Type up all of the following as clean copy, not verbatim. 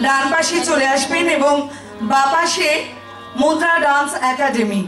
ডান পাশে চলে আসবেন এবং বাঁ পাশে মুদ্রা ডান্স একাডেমি।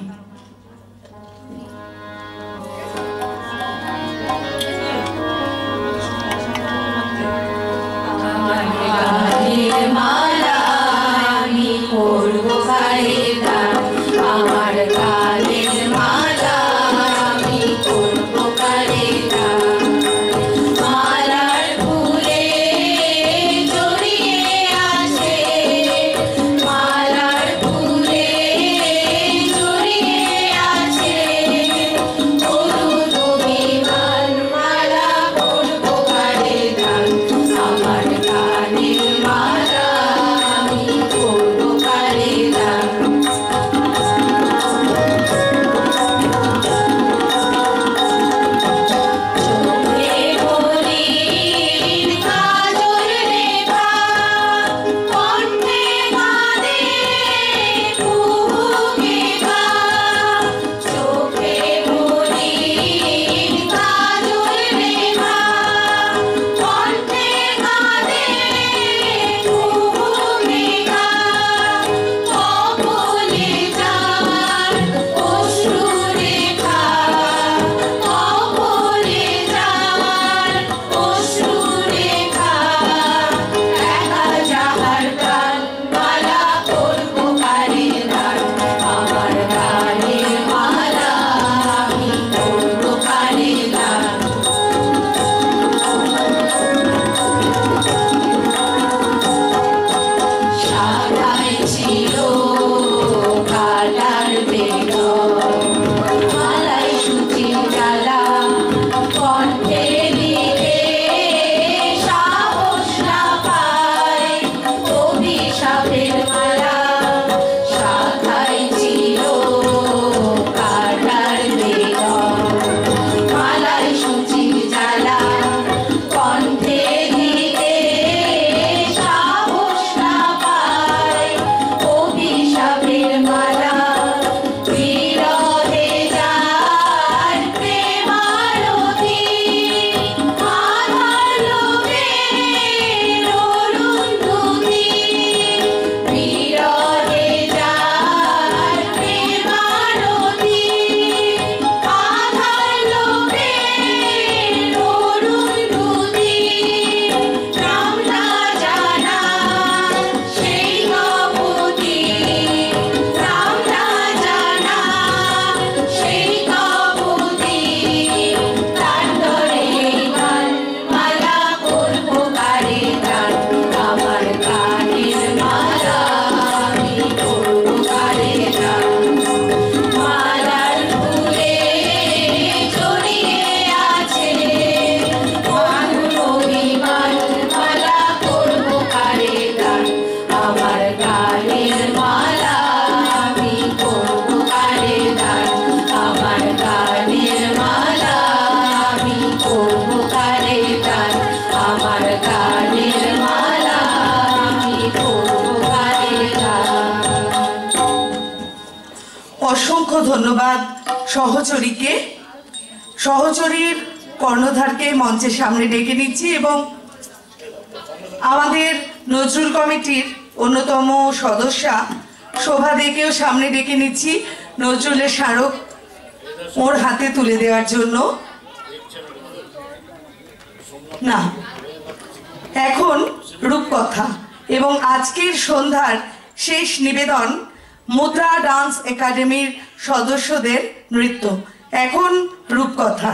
অসংখ্য ধন্যবাদ সহচরীকে। সহচরীর কর্ণধারকে মঞ্চের সামনে ডেকে নিচ্ছি এবং আমাদের নজরুল কমিটির অন্যতম সদস্যা শোভা দেকেও সামনে ডেকে নিচ্ছি নজরুলের স্মারক ওর হাতে তুলে দেওয়ার জন্য। না, এখন রূপকথা এবং আজকের সন্ধ্যার শেষ নিবেদন মুদ্রা ডান্স একাডেমির সদস্যদের নৃত্য। এখন রূপকথা।